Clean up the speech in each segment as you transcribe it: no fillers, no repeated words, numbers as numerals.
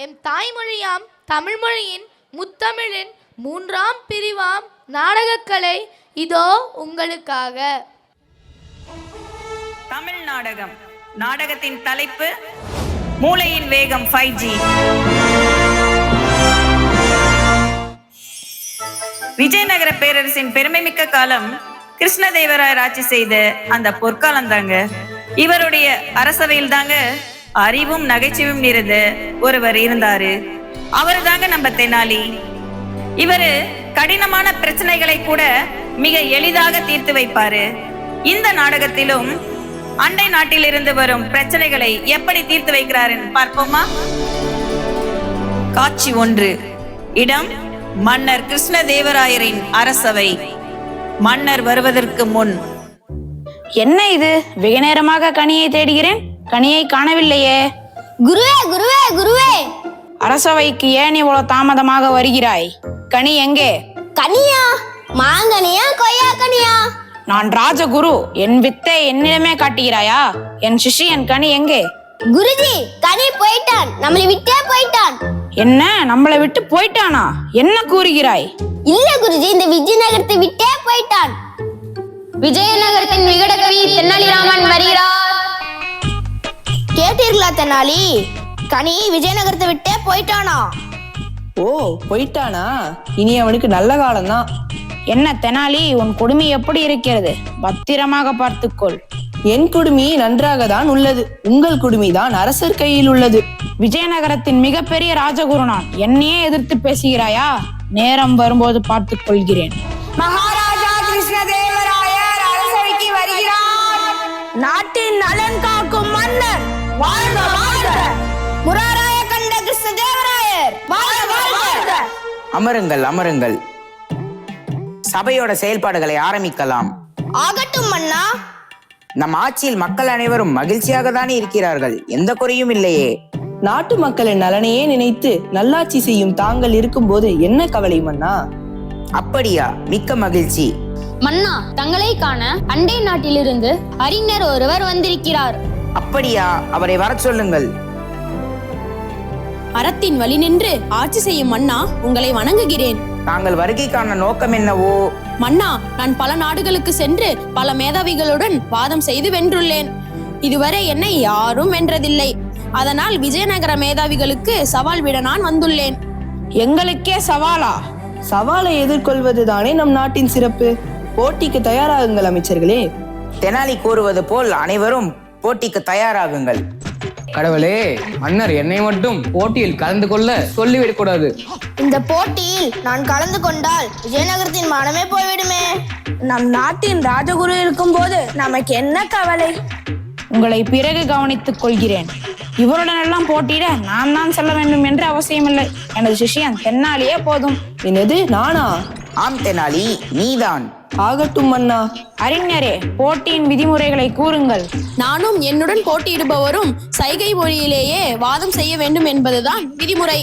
M தாய்மொழியாம் தமிழ்மொழியின் முத்தமிழின் 3ஆம் பிரிவாம் நாடகக்கலை இதோ உங்களுக்காக. தமிழ் நாடகம். நாடகத்தின் தலைப்பு மூளையின் வேகம் 5G. விஜயநகர பேரரசின் பெருமைமிக்க காலம் கிருஷ்ணதேவராயர் ஆட்சி செய்த அந்த பொற்காலம் தாங்க. இவருடைய அரசவையில் தாங்க அறிவும் நகைச்சுவையும் நிறைந்த ஒருவர் இருந்தாரு. அவரு தாங்க நம்ம தெனாலி. இவரு கடினமான பிரச்சனைகளை கூட மிக எளிதாக தீர்த்து வைப்பாரு. இந்த நாடகத்திலும் அண்டை நாட்டிலிருந்து வரும் பிரச்சனைகளை எப்படி தீர்த்து வைக்கிறாருன்னு பார்ப்போமா? காட்சி 1. இடம் மன்னர் கிருஷ்ணதேவராயரின் அரசவை. மன்னர் வருவதற்கு முன். என்ன இது? வெகு நேரமாக கனியை தேடுகிறேன், கனியை காணவில்லையே. குருவே குருவே குருவே, அரசவைக்கு ஏன் இவ்வளவு தாமதமாக வருகிறாய்? கனி எங்கே? கனியா? மாங்கனியா கொய்யா கனியா? நான் ராஜகுரு, என் வித்தை என்னிடமே காட்டுகிறாயா? என் சிஷ்யன் கனி எங்கே? குருஜி, கனி போயிட்டான், நம்மளை விட்டே போயிட்டான். என்ன, நம்மளை விட்டு போயிட்டானா? என்ன கூறுகிறாய்? இல்ல குருஜி, இந்த விஜயநகரத்தை விட்டே போயிட்டான். விஜயநகரத்தின் விகடகவி தெனாலிராமன் வருகிறார். கேட்டீர்களா தெனாலி? கனி விஜயநகரத்தை விட்டே போயிட்டானா? ஓ, போயிட்டானா? இனி அவனுக்கு நல்ல காலம்தான். என்ன தெனாலி, உன் குடுமி எப்படி இருக்கிறது? பத்திரமாக பார்த்துக்கொள். என் குடுமி நன்றாக தான் உள்ளது. உங்கள் குடுமிதான் அரசர் கையில் உள்ளது. விஜயநகரத்தின் மிகப்பெரிய ராஜகுரு நான். என்னையே எதிர்த்து பேசுகிறாயா? நேரம் வரும்போது பார்த்துக் கொள்கிறேன். மகாராஜா கிருஷ்ணதேவராயர் அரசவைக்கு வருகிறார். நாட்டின் நலன் காக்கும் மன்னர் வாழ்க வாழ்க. முராராய கண்ட கிருஷ்ணதேவராயர் வாழ்க வாழ்க. அமருங்கள் அமருங்கள். சபையோட செயல்பாடுகளை ஆரம்பிக்கலாம். ஆகட்டும் மன்னா. நம் ஆட்சியில் மக்கள் அனைவரும் மகிழ்ச்சியாக தானே இருக்கிறார்கள், எந்த குறையும் இல்லையே. நாட்டு மக்களின் நலனையே நினைத்து நல்லாட்சி செய்யும் தாங்கள் இருக்கும்போது என்ன கவலை மன்னா? அப்படியா? மிக்க மகிழ்ச்சி. மன்னா, தங்களை காண அண்டை நாட்டிலிருந்து அறிஞர் ஒருவர் வந்திருக்கிறார். அப்படியா? அவரை வரச் சொல்லுங்கள். அறத்தின் வழி நின்று ஆட்சி செய்யும் மன்னா, உங்களை வணங்குகிறேன். தாங்கள் வருகைக்கான நோக்கம் என்னவோ? மன்னா, நான் பல நாடுகளுக்கு சென்று பல மேதாவிகளுடன் வாதம் செய்து வென்றுள்ளேன். இதுவரை என்னை யாரும் வென்றதில்லை. அதனால் விஜயநகர மேதாவிகளுக்கு சவால் விட நான் வந்துள்ளேன். எங்களுக்கே சவாலா? சவாலை எதிர்கொள்வதுதானே நம் நாட்டின் சிறப்பு. போட்டிக்கு தயாராகுங்கள் அமைச்சர்களே. தெனாலி கூறுவது போல் அனைவரும் போட்டிக்கு தயாராகுங்கள். கடவுளே, மன்னர் என்னை மட்டும் போட்டியில் கலந்து கொள்ள சொல்லிவிடக் கூடாது. இந்த போட்டியில் நான் கலந்து கொண்டால் விஜயநகரத்தின் மானமே போய்விடுமே. நம் நாட்டின் ராஜகுரு இருக்கும் போது நமக்கு என்ன கவலை? உங்களை பிறகு கவனித்துக் கொள்கிறேன். இவருடன் எல்லாம் போட்டியிட நான் தான் செல்ல வேண்டும் என்று அவசியமில்லை. எனது சிஷ்யன் தென்னாலியே போதும். என்னது, நானா? ஆம் தெனாலி, நீதான். ஆகட்டும் மன்னா. அறிஞரே, போட்டியின் விதிமுறைகளை கூறுங்கள். நானும் என்னுடன் போட்டியிடுபவரும் சைகை மொழியிலேயே வாதம் செய்ய வேண்டும் என்பதுதான் விதிமுறை.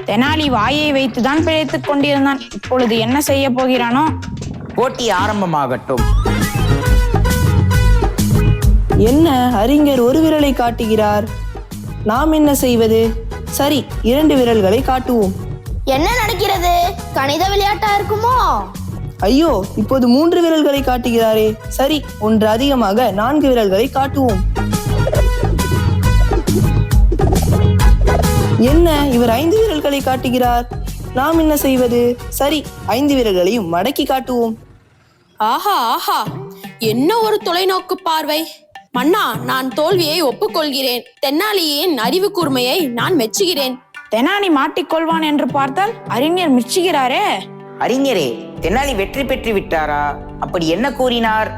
தெனாலி வாயை வைத்துதான் பிழைத்துக் கொண்டிருந்தான். இப்பொழுது என்ன செய்ய போகிறானோ? போட்டி ஆரம்பமாகட்டும். என்ன, அறிஞர் ஒரு விரலை காட்டுகிறார். நாம் என்ன செய்வது? சரி, 2 விரல்களை காட்டுவோம். என்ன நடக்கிறது? கணித விளையாட்டா இருக்குமோ? ஐயோ, இப்போது 3 விரல்களை காட்டுகிறாரே. சரி, 1 அதிகமாக 4 விரல்களை காட்டுவோம். என்ன, இவர் 5 விரல்களை காட்டுகிறார். நாம் என்ன செய்வது? சரி, 5 விரல்களையும் மடக்கி காட்டுவோம். ஆஹா ஆஹா, என்ன ஒரு தொலைநோக்கு பார்வை. மன்னா, நான் தோல்வியை ஒப்புக்கொள்கிறேன். தென்னாலியின் அறிவு கூர்மையை நான் மெச்சுகிறேன். தெனாலி மாட்டிக்கொள்வான் என்று பார்த்தால் அறிஞர் மிச்சுகிறாரே. அறிஞரே, தெனாலி வெற்றி பெற்று விட்டாரா? அப்படி என்ன கூறினார்?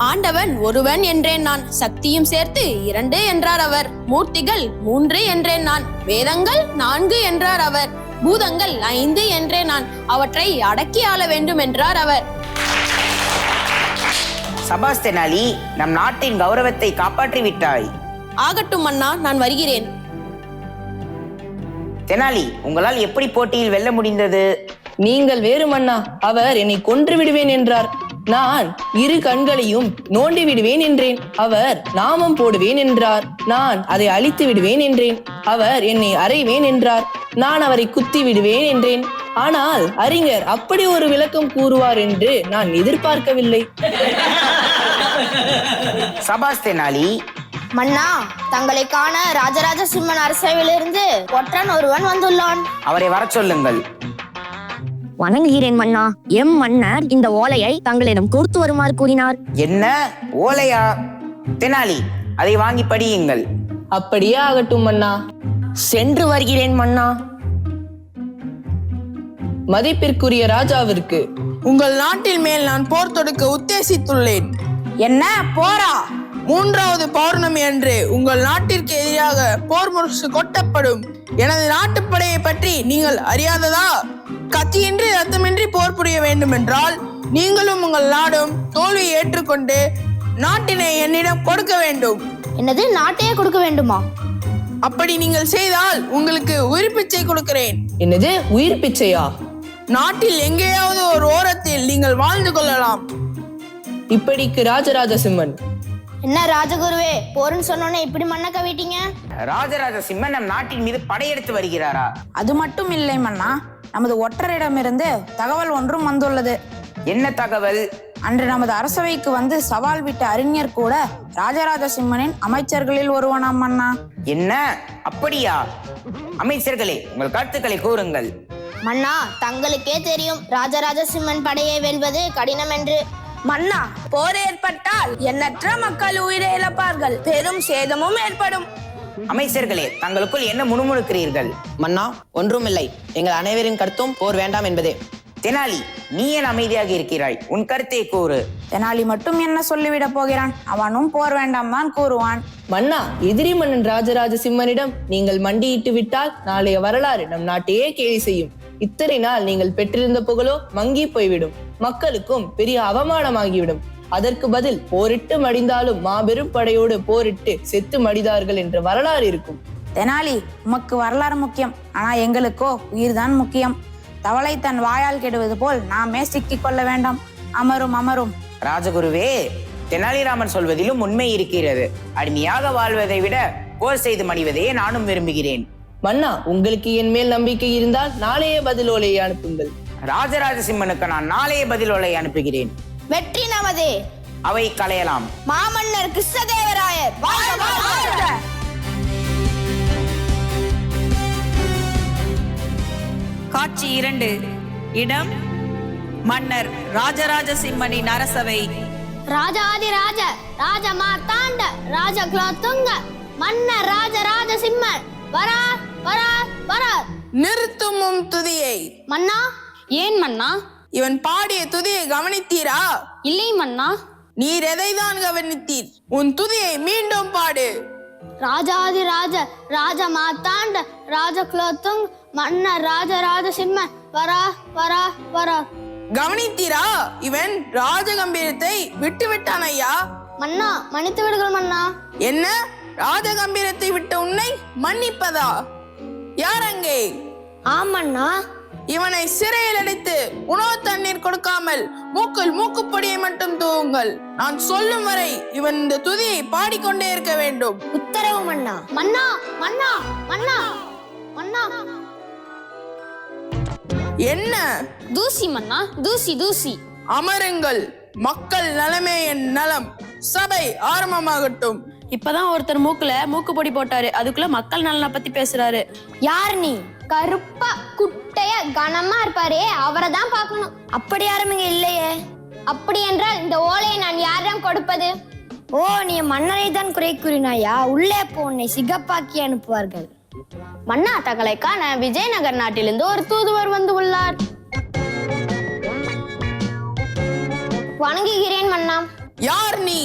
ஆண்டவன் ஒருவன் என்றேன் நான். சக்தியும் சேர்த்து 2 என்றார் அவர். மூர்த்திகள் 3 என்றேன் நான். வேதங்கள் 4 என்றார் அவர். பூதங்கள் 5 என்றேன் நான். அவற்றை அடக்கி ஆள வேண்டும் என்றார் அவர். சபாஸ் தெனாலி, நம் நாட்டின் கௌரவத்தை காப்பாற்றி விட்டாய். ஆகட்டும் மன்னா, நான் வருகிறேன். தெனாலி, உங்களால் எப்படி போட்டியில் வெல்ல முடிந்தது? நீங்கள் வேறு மன்னா. அவர் என்னை கொன்று விடுவேன் என்றார். நான் இரு கண்களையும் நோண்டி விடுவேன் என்றேன். அவர் நாமம் போடுவேன் என்றார். நான் அதை அழித்து விடுவேன் என்றேன். அவர் என்னை அறைவேன் என்றார். நான் அவரை குத்தி விடுவேன் என்றேன். ஆனால் அறிஞர் அப்படி ஒரு விளக்கம் கூறுவார் என்று நான் எதிர்பார்க்கவில்லை. சபாஸ் தெனாலி. மன்னா, தங்களை காண ராஜராஜ சிம்மன் அரசவையிலிருந்து ஒற்றன் ஒருவன் வந்துள்ளான். அவரை வர சொல்லுங்கள். வணங்குகிறேன் மன்னா. எம் மன்னர் இந்த ஓலையை தங்களிடம் கொடுத்து வருமாறு கூறினார். என்ன ஓலையா? தெனாலி, அதை வாங்கி படியுங்கள். அப்படியே ஆகட்டும் மன்னா. சென்று வருகிறேன் மன்னா. மதிப்பிற்குரிய ராஜாவிற்கு, உங்கள் நாட்டில் மேல் நான் போர் தொடுக்க உத்தேசித்துள்ளேன். என்ன போரா? 3வது பௌர்ணமி அன்று உங்கள் நாட்டிற்கு எதிராக போர் முரசு கொட்டப்படும். எனது நாட்டுப்படையை பற்றி நீங்கள் அறியாததா? கத்தியின்றி ரத்தமின்றி போர் புரிய வேண்டும் என்றால் நீங்களும் உங்கள் நாடும் தோல்வியை ஏற்றுக்கொண்டு நாட்டினை என்னிடம் கொடுக்க வேண்டும். என்னது, நாட்டையே கொடுக்க வேண்டுமா? அப்படி நீங்கள் செய்தால் உங்களுக்கு உயிர் பிச்சை கொடுக்கிறேன். என்னது, உயிர் பிச்சையா? நாட்டில் எங்கேயாவது ஒரு ஓரத்தில் நீங்கள் வாழ்ந்து கொள்ளலாம். இப்படிக்கு ராஜராஜ சிம்மன். என்ன ராஜகுருவே, போர்னு சொன்னோன்னே இப்படி மண்ணை கவிட்டீங்க? ராஜராஜ சிம்மன் நம் நாட்டின் மீது படையெடுத்து வருகிறாரா? அது மட்டும் இல்லை மன்னா, நமது ஒற்றரிடமிருந்து தகவல் ஒன்றும் வந்துள்ளது. என்ன தகவல்? அன்று நமது அரசவைக்கு வந்து சவால் விட்ட அறிஞர் கூட ராஜராஜ சிம்மனின் அமைச்சர்களில் ஒருவனாம் மன்னா. என்ன, அப்படியா? அமைச்சர்களே, உங்கள் கருத்துக்களை கூறுங்கள். மன்னா, தங்களுக்கே தெரியும் ராஜராஜ சிம்மன் படையை வெல்வது கடினம் என்று. மன்னா, போர் ஏற்பட்டால் எண்ணற்ற மக்கள் உயிரை இழப்பார்கள், பெரும் சேதமும் ஏற்படும். அமைச்சர்களே, தங்களுக்குள் என்ன முணுமுணுக்கிறீர்கள்? மன்னா, ஒன்றுமில்லை. எங்கள் அனைவரின் கருத்தும் போர் வேண்டாம் என்பதே. தெனாலி, நீ ஏன் அமைதியாக இருக்கிறாய்? உன் கருத்தை கூறு. தெனாலி மட்டும் என்ன சொல்லிவிட போகிறான்? அவனும் போர் வேண்டாம் தான் கூறுவான். மன்னா, எதிரி மன்னன் ராஜராஜ சிம்மனிடம் நீங்கள் மண்டியிட்டு விட்டால் நாளைய வரலாறு நம் நாட்டையே கேலி செய்யும். இத்தனை நாள் நீங்கள் பெற்றிருந்த புகழோ மங்கி போய்விடும். மக்களுக்கும் பெரிய அவமானமாகிவிடும். அதற்கு பதில் போரிட்டு மடிந்தாலும் மாபெரும் படையோடு போரிட்டு செத்து மடிதார்கள் என்ற வரலாறு இருக்கும். தெனாலி, உமக்கு வரலாறு முக்கியம், ஆனா எங்களுக்கோ உயிர்தான் முக்கியம். தவளை தன் வாயால் கெடுவது போல் நாமே சிக்கிக் கொள்ள வேண்டாம். அமரும் அமரும். ராஜகுருவே, தெனாலிராமன் சொல்வதிலும் உண்மை இருக்கிறது. அடிமையாக வாழ்வதை விட போர் செய்து மடிவதையே நானும் விரும்புகிறேன். மன்னா, உங்களுக்கு என் மேல் நம்பிக்கை இருந்தால் நாளைய பதில் ஓலையை அனுப்புங்கள். ராஜராஜ சிம்மனுக்கு நான் நாளைய பதில் ஓலை அனுப்புகிறேன். வெற்றி நமதே. அவை களையலாம். மாமன்னர் கிருஷ்ணதேவராயர் வாழ்க வாழ்க. காட்சி 2. இடம் மன்னர் ராஜராஜ சிம்மனின் அரசவை. ராஜாதிராஜ ராஜ மார்த்தாண்ட ராஜ குலோத்துங்க மன்னர் ராஜராஜ சிம்மன் வரா வரா வரா. நிறுத்தும் துதியை. மன்னா. ஏன் மன்னா? இவன் பாடிய துதியை கவனித்தீரா? இல்லை மன்னா. நீர் எதைதான் கவனித்தீர்? உன் துதியை மீண்டும் பாடு. ராஜாதிராஜ ராஜ மார்த்தாண்ட ராஜ குலோத்துங்க மன்னர் ராஜராஜ சிம்மன் வரா வரா வரா. கவனித்தீரா? இவன் ராஜகம்பீரத்தை விட்டு விட்டான் ஐயா. மன்னா, மன்னித்து விடுங்கள் மன்னா. என்ன, ராஜகம்பீரத்தை விட்ட உன்னை மன்னிப்பதா? யார் அங்கே? ஆமண்ணா. இவனை சிறையில் அடைத்து உணவு தண்ணீர் கொடுக்காமல் மூக்கில் மூக்குப்பொடியை மட்டும் தூவுங்கள். நான் சொல்லும் வரை இவன் இந்த துதியை பாடிக்கொண்டே இருக்க வேண்டும். உத்தரவு மன்னா. மன்னா மன்னா மன்னா மன்னா. என்ன? தூசி மன்னா, தூசி தூசி. அமருங்கள். மக்கள் நலமே என் நலம். சபை ஆரம்பமாகட்டும். இப்பதான் ஒருத்தர் மூக்கு பொடி போட்டாரு, அதுக்குள்ள மக்கள் நலனை பத்தி பேசுறாரு. யார் நீ? கருப்பா குட்டைய கனமா இருப்பாரே, அவரை தான் பார்க்கணும். அப்படி யாரும் இங்க இல்லையே. அப்படி என்றால் இந்த ஓலையை நான் யாரிடம் கொடுப்பது? ஓ, நீ மன்னரை தான் குறை கூறினாயா? உள்ளே போ, உன்னை சிகப்பாக்கி அனுப்புவார்கள். மன்னா, தங்களை காண விஜயநகர் நாட்டிலிருந்து ஒரு தூதுவர் வந்து உள்ளார். வணங்குகிறேன் மன்னா. யார் நீ?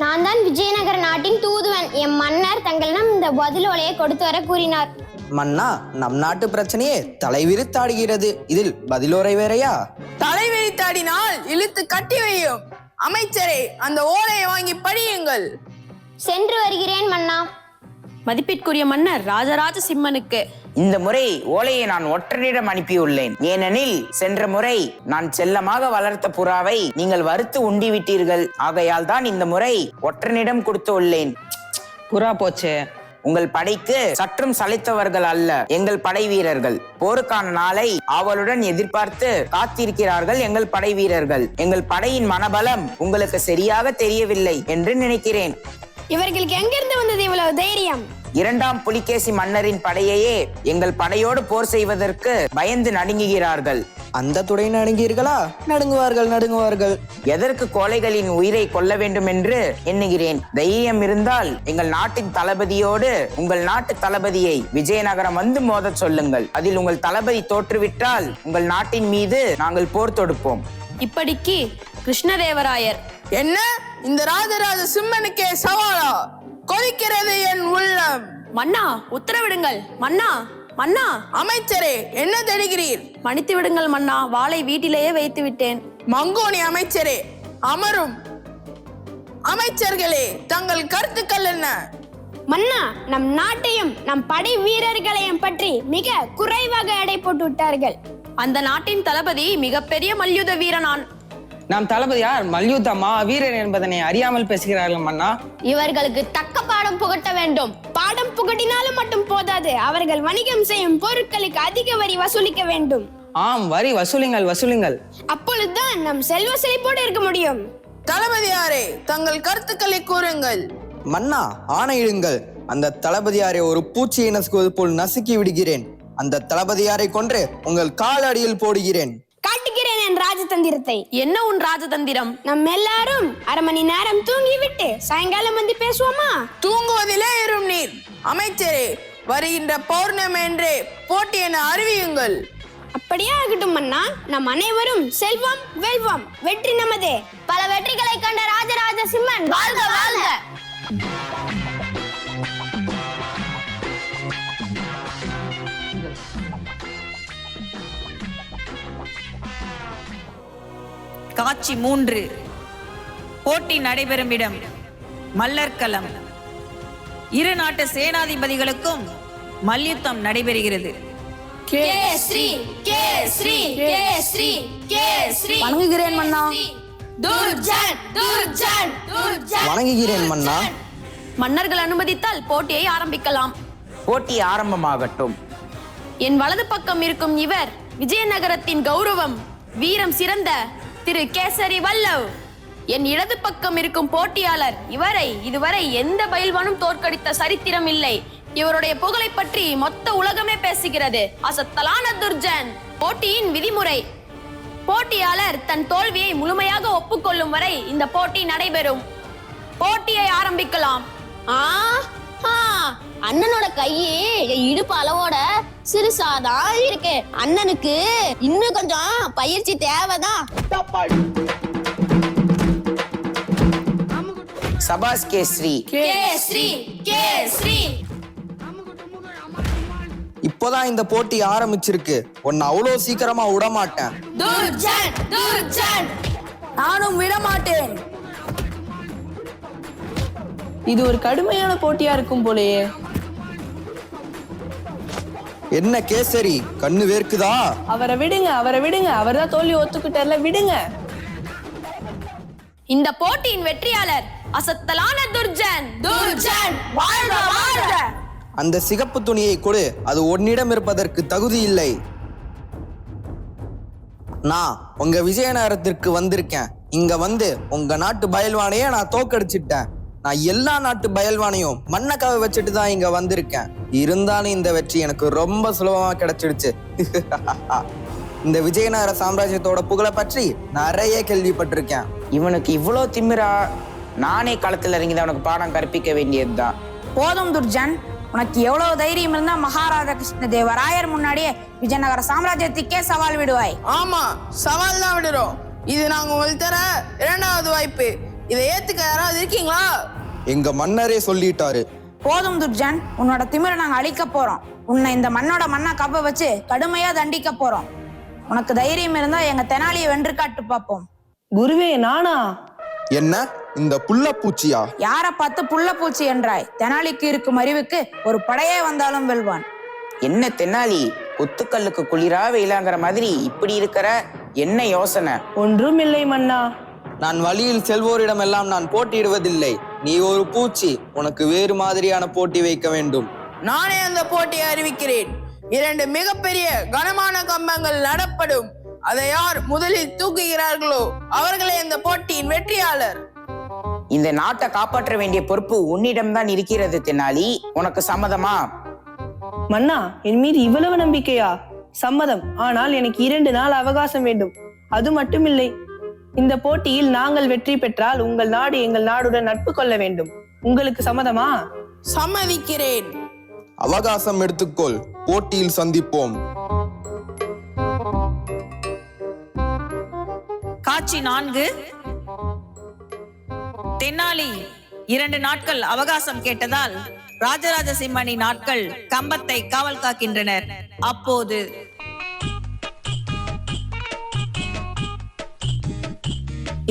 நான் தான் விஜயநகர நாட்டின் தூதுவன். என் மன்னர் தங்களிடம் இந்த பதில் ஓலையை கொடுத்து வர கூறினார். மன்னா, நம் நாட்டு பிரச்சனையே தலைவிரித்தாடுகிறது, இதில் பதிலோரை வேறையா? தலைவிரித்தாடினால் இழுத்து கட்டி வையும். அமைச்சரே, அந்த ஓலையை வாங்கி படியுங்கள். சென்று வருகிறேன் மன்னா. மதிப்பிற்குரிய மன்னர் ராஜராஜ சிம்மனுக்கு. இந்த முறை ஓலையை நான் ஒற்றரிடம் அனுப்பியுள்ளேன். ஏனெனில் சென்ற முறை நான் செல்லமாக வளர்த்த புறாவை நீங்கள் வறுத்து உண்டி விட்டீர்கள். ஆகையால் தான் இந்த முறை ஒற்றனிடம் கொடுத்து உள்ளேன். புறா போச்சே. உங்கள் படைக்கு சற்றும் சளைத்தவர்கள் அல்ல எங்கள் படை வீரர்கள். போருக்கான நாளை ஆவலுடன் எதிர்பார்த்து காத்திருக்கிறார்கள் எங்கள் படை வீரர்கள். எங்கள் படையின் மனபலம் உங்களுக்கு சரியாக தெரியவில்லை என்று நினைக்கிறேன். இவர்களுக்கு எங்கிருந்து வந்தது இவ்வளவு தைரியம்? இரண்டாம் புலிகேசி மன்னரின் படையையே எங்கள் படையோடு போர் செய்வதற்கு பயந்து நடுங்குகிறார்கள். அந்த துறை நடுங்கீர்களா? நடுங்குவார்கள். எதற்கு கோழைகளின் உயிரை கொல்ல வேண்டும் என்று எண்ணுகிறேன். தைரியம் இருந்தால் எங்கள் நாட்டின் தளபதியோடு உங்கள் நாட்டு தளபதியை விஜயநகரம் வந்து மோதச் சொல்லுங்கள். அதில் உங்கள் தளபதி தோற்றுவிட்டால் உங்கள் நாட்டின் மீது நாங்கள் போர் தொடுப்போம். இப்படிக்கு கிருஷ்ணதேவராயர். என்ன, இந்த ராஜராஜ சிம்மனுக்கே சவாலா? கொதிக்கிறது என் உள்ளம். மன்னா உத்தரவிடுங்கள். மன்னா மன்னா. அமைச்சரே, என்ன தருகிறீர்? மன்னித்து விடுங்கள் மன்னா, வாளை வீட்டிலேயே வைத்து விட்டேன். மங்கோனி அமைச்சரே, அமரும். அமைச்சர்களே, தங்கள் கருத்துக்கள் என்ன? மன்னா, நம் நாட்டையும் நம் படை வீரர்களையும் பற்றி மிக குறைவாக எடை போட்டு விட்டார்கள். அந்த நாட்டின் தளபதி மிகப்பெரிய மல்யுத்த வீரனான். நம் தளபதியார் மல்யுத்தமா வீரர் என்பதனை அறியாமல் பேசுகிறார்கள் மன்னா. இவர்களுக்கு தக்க பாடம் புகட்ட வேண்டும். பாடம் புகட்டினாலும் மட்டும் போதாது, அவர்கள் வணிகம் செய்யும் பொருட்களுக்கு அதிக வரி வசூலிக்க வேண்டும். ஆம், வரி வசூலுங்கள். அப்பொழுதுதான் நம் செல்வ செழிப்போடு இருக்க முடியும். தளபதியாரே, தங்கள் கருத்துக்களை கூறுங்கள். மன்னா, ஆணையிடுங்கள். அந்த தளபதியாரை ஒரு பூச்சியை நசுக்குவது போல் நசுக்கி விடுகிறேன். அந்த தளபதியாரை கொன்று உங்கள் காலடியில் போடுகிறேன். காட்டுகிறேன் என் ராஜதந்திரத்தை. என்ன உன் ராஜதந்திரம்? நம்ம எல்லாரும் அரை மணி நேரம் தூங்கிவிட்டு சாயங்காலம் வந்து பேசுவோமா? தூங்குவதிலே இரும் நீர். அமைச்சரே, வருகின்ற பௌர்ணமி என்று போட்டி என அறிவியுங்கள். அப்படியே ஆகட்டும் மன்னா. நம் அனைவரும் செல்வம் வெல்வம், வெற்றி நமதே. பல வெற்றிகளை கண்ட ராஜராஜ சிம்மன் வாழ்க வாழ்க. காட்சி 3. போட்டி நடைபெறும் இடம் மல்லர்களம். இரு நாட்டு சேனாதிபதிகளுக்கும் மல்யுத்தம் நடைபெறுகிறது. வணங்குகிறேன் மன்னா. வணங்குகிறேன் மன்னா. மன்னர்கள் அனுமதித்தால் போட்டியை ஆரம்பிக்கலாம். போட்டி ஆரம்பமாகட்டும். என் வலது பக்கம் இருக்கும் இவர் விஜயநகரத்தின் கௌரவம், வீரம் சிறந்த திரு கேசரி வல்லவ். என் இடது பக்கம் இருக்கும் போட்டியாளர், இவரை இதுவரை எந்த பயில்வானும் தோற்கடித்த சரித்திரம் இல்லை. இவருடைய புகழை பற்றி மொத்த உலகமே பேசுகிறது. அசத்தலான துர்ஜன். போட்டியின் விதிமுறை: போட்டியாளர் தன் தோல்வியை முழுமையாக ஒப்புக்கொள்ளும் வரை இந்த போட்டி நடைபெறும். போட்டியை ஆரம்பிக்கலாம். அண்ணனோட கையே இடுப்பு அளவோட சிறுசாதான் இருக்கு. அண்ணனுக்கு இன்னும் கொஞ்சம் பயிற்சி தேவைதான். சபாஸ் கேஸ்ரி. இப்போதான் இந்த போட்டி ஆரம்பிச்சிருக்கு. உன்னை அவ்வளோ சீக்கிரமா விடமாட்டேன். நானும் விடமாட்டேன். இது ஒரு கடுமையான போட்டியா இருக்கும் போலயே. என்ன கேசரி, கண்ணு வேர்க்குதா? அவரை விடுங்க. அவர்தான் தோல்வி ஒத்துக்கிட்டார்ல, விடுங்க. இந்த போட்டியின் வெற்றியாளர் அசத்தலான துர்ஜன். வாழ்க வாழ்க. அந்த சிகப்பு துணியை கொடு. அது உன்னிடம் இருப்பதற்கு தகுதி இல்லை. நான் உங்க விஜயநகரத்திற்கு வந்திருக்கேன். இங்க வந்து உங்க நாட்டு பயல்வானையே நான் தோக்கடிச்சிட்டேன். நான் எல்லா நாட்டு பயல்வானையும் மண்ணக்காவை வச்சுட்டு தான் இங்க வந்திருக்கேன். இருந்தாலும் இந்த வெற்றி எனக்கு ரொம்ப சுலபமா கிடைச்சிடுச்சு. இந்த விஜயநகர சாம்ராஜ்யத்தோட புகழை பற்றி நிறைய கேள்விப்பட்டிருக்கேன். இவனுக்கு இவ்வளோ திமிரா? நானே களத்தில் இறங்கி அவனுக்கு பாடம் கற்பிக்க வேண்டியதுதான். போதும் துர்ஜன், உனக்கு எவ்வளவு தைரியம் இருந்தா மகாராஜா கிருஷ்ணதேவராயர் முன்னாடியே விஜயநகர சாம்ராஜ்யத்துக்கே சவால் விடுவாய்? ஆமா, சவால் தான் விடுறோம். இது நாங்க உங்களுக்கு தர 2வது வாய்ப்பு. இதை ஏத்துக்க யாராவது இருக்கீங்களா? எங்க மன்னரே சொல்லிட்டாரு. போதும் துர்ஜன், உன்னோட திமிரை நாங்க அழிக்க போறோம். உன்னை இந்த மண்ணோட மண்ணா கப்ப வச்சு கடுமையா தண்டிக்க போறோம். உனக்கு தைரியம் இருந்தா எங்க தெனாலியை வென்று காட்டு பார்ப்போம். குருவே, நானா? என்ன இந்த புள்ளப்பூச்சியா? யாரை பார்த்து புள்ள பூச்சி என்றாய்? தெனாலிக்கு இருக்கும் அறிவுக்கு ஒரு படையே வந்தாலும் வெல்வான். என்ன தென்னாலி, குத்துக்கல்லுக்கு குளிரா வெயிலாங்கிற மாதிரி இப்படி இருக்கிற? என்ன யோசனை? ஒன்றும் இல்லை மன்னா. நான் வழியில் செல்வோரிடமெல்லாம் நான் போட்டியிடுவதில்லை. நீ ஒரு பூச்சி, உனக்கு வேறு மாதிரியான போட்டி வைக்க வேண்டும். நானே அந்த போட்டியை அறிவிக்கிறேன். 2 மிகப்பெரிய கனமான கம்பங்கள் நடப்படும். அதை யார் முதலில் தூக்குகிறார்களோ அவர்களே இந்த போட்டியின் வெற்றியாளர். இந்த நாட்டை காப்பாற்ற வேண்டிய பொறுப்பு உன்னிடம்தான் இருக்கிறது தென்னாலி. உனக்கு சம்மதமா? மன்னா, என் மீது இவ்வளவு நம்பிக்கையா? சம்மதம். ஆனால் எனக்கு 2 நாள் அவகாசம் வேண்டும். அது மட்டுமில்லை, இந்த போட்டியில் நாங்கள் வெற்றி பெற்றால் உங்கள் நாடு எங்கள் நாடுடன் நட்பு கொள்ள வேண்டும். உங்களுக்கு சம்மதமா? சம்மதிக்கிறேன். அவகாசம் எடுத்துக்கொள், போட்டியில் சந்திப்போம். காட்சி 4. தென்னாலி 2 நாட்கள் அவகாசம் கேட்டதால் ராஜராஜ சிம்மனின் நாட்கள் கம்பத்தை காவல் காக்கின்றனர். அப்போது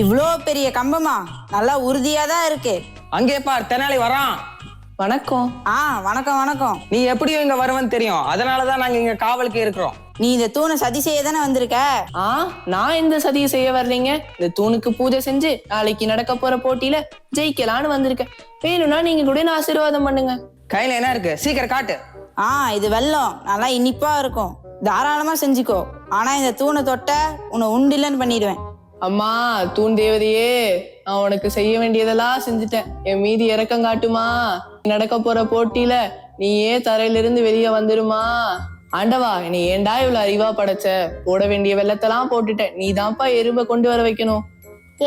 இவ்வளோ பெரிய கம்பமா? நல்லா உறுதியா தான் இருக்கு. அங்கே பார், தெனாலி வரான். வணக்கம். வணக்கம் வணக்கம். நீ எப்படியும் இங்க வருவன்னு தெரியும், அதனாலதான் நாங்க இங்க காவலுக்கு இருக்கிறோம். நீ இந்த தூணை சதி செய்ய தானே வந்திருக்க? நான் இந்த சதியை செய்ய வரலைங்க. இந்த தூணுக்கு பூஜை செஞ்சு நாளைக்கு நடக்க போற போட்டியில ஜெயிக்கலான்னு வந்திருக்கேன். வேணும்னா நீங்க கூட என்ன ஆசீர்வாதம் பண்ணுங்க. கையில என்ன இருக்கு? சீக்கிரம் காட்டு. இது வெல்லம் நல்லா இனிப்பா இருக்கும். தாராளமா செஞ்சுக்கோ. ஆனா இந்த தூணை தொட்ட உன்னை உண்டில்லன்னு பண்ணிடுவேன். அம்மா தூண் தேவதையே, நான் உனக்கு செய்ய வேண்டியதெல்லாம் செஞ்சுட்டேன். என் மீதி இறக்கம் காட்டுமா. நடக்க போற போட்டியில நீயே தரையிலிருந்து வெளியே வந்துருமா. ஆண்டவா, என்னை ஏண்டா இவ்வளவு அறிவா படைச்ச? போட வேண்டிய வெள்ளத்தெல்லாம் போட்டுட்டேன். நீ தான்ப்பா எறும்பை கொண்டு வர வைக்கணும்.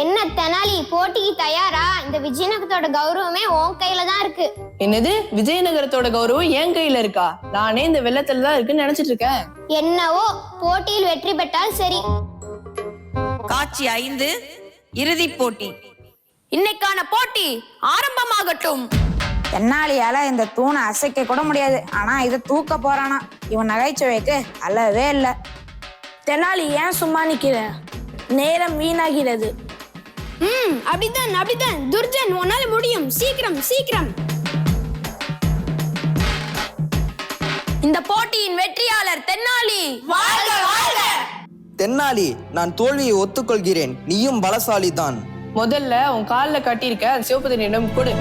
என்ன தெனாலி, போட்டிக்கு தயாரா? இந்த விஜயநகரத்தோட கௌரவமே உன் கையில தான் இருக்கு. என்னது, விஜயநகரத்தோட கௌரவம் என் கையில இருக்கா? நானே இந்த வெள்ளத்துல தான் இருக்குன்னு நினைச்சிட்டு இருக்கேன். என்னவோ, போட்டியில் வெற்றி பெற்றால் சரி. காட்சி 5. இறுதிப் போட்டி. இன்னைக்கான போட்டி ஆரம்பமாகட்டும். தென்னாலியால இந்த தூணை அசைக்க கூட முடியாது. ஆனா இதை தூக்க போறானா? இவன் நகைச்சுவைக்கு அல்லவே இல்லை. தெனாலி, ஏன் சும்மா நிக்கிற? நேரம் வீணாகிறது. அப்படிதான். துர்ஜன், உன்னால முடியும். சீக்கிரம் சீக்கிரம். இந்த போட்டியின் வெற்றியாளர் தென்னாலி. வாழ்க வாழ்க. தென்னாலி, நான் தோல்வியை ஒத்துக்கொள்கிறேன். நீயும் பலசாலி தான். முதல்ல உன் காலில் கட்டியிருக்க சிவபதினிடம் கொடு.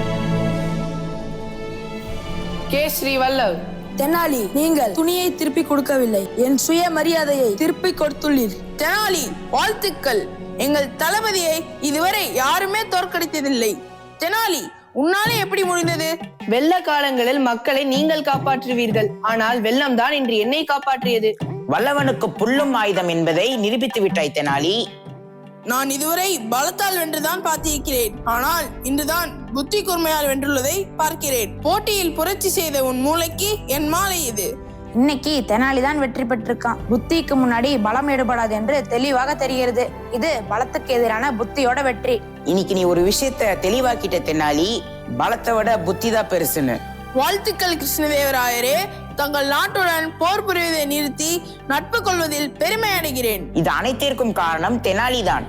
கே ஸ்ரீ வல்லவ். தெனாலி, நீங்கள் துணியை திருப்பி கொடுக்கவில்லை, என் சுய மரியாதையை திருப்பி கொடுத்துள்ளீர். தெனாலி, வாழ்த்துக்கள். எங்கள் தளபதியை இதுவரை யாருமே தோற்கடித்ததில்லை. தெனாலி, உன்னாலே எப்படி முடிந்தது? வெள்ள காலங்களில் மக்களை நீங்கள் காப்பாற்றுவீர்கள். ஆனால் வெள்ளம் தான் இன்று என்னை காப்பாற்றியது. வல்லவனுக்கு புல்லும் ஆயுதம் என்பதை நிரூபித்து விட்டாய் தெனாலி. நான் இதுவரை பலத்தால் வென்றுதான் பார்த்திருக்கிறேன். ஆனால் இன்றுதான் புத்தி கூர்மையால் வென்றுள்ளதை பார்க்கிறேன். போட்டியில் புரட்சி செய்த உன் மூளைக்கு என் மாலை இது. இன்னைக்கு தெனாலி தான் வெற்றி பெற்றிருக்கான். புத்திக்கு முன்னாடி பலம் ஈடுபடாது என்று தெளிவாக தெரிகிறது. இது பலத்துக்கு எதிரான புத்தியோட வெற்றி. இன்னைக்கு நீ ஒரு விஷயத்த தெளிவாக்கிட்ட தென்னாலி. பலத்தை விட புத்தி தான் பெருசுன்னு. வாழ்த்துக்கள் கிருஷ்ணதேவராயரே. தங்கள் நாட்டுடன் போர் புரிவதை நிறுத்தி நட்பு கொள்வதில் பெருமை அடைகிறேன். இது அனைத்திற்கும் காரணம் தெனாலி தான்.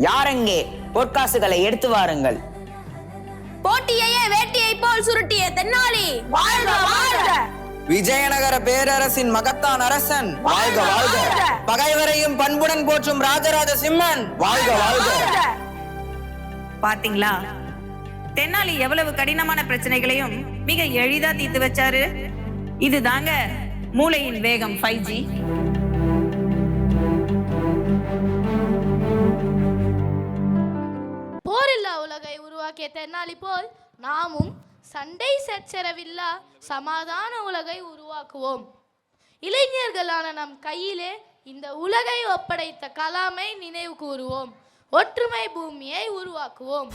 யாரெங்கே பொற்காசுகளை எடுத்து வாருங்கள். போட்டியையே வேட்டியை போல் சுருட்டிய தென்னாலி வாழ்க வாழ்க. விஜயநகர பேரரசின் மகத்தான் அரசன் வாழ்க வாழ்க. பகைவரையும் பண்புடன் போற்றும் ராஜராஜ சிம்மன் வாழ்க வாழ்க. பாத்தீங்களா, தென்னாலி எவ்வளவு கடினமான பிரச்சனைகளையும் மிக எளிதா தீர்த்து வச்சாரு. இதுதாங்க மூளையின் வேகம் 5G. போரில்லா உலகை உருவாக்கிய தென்னாலி போல் நாமும் சண்டை சச்சரவில்லா சமாதான உலகை உருவாக்குவோம். இளைஞர்களான நம் கையிலே இந்த உலகை ஒப்படைத்த கலாமை நினைவு கூறுவோம். ஒற்றுமை பூமியை உருவாக்குவோம்.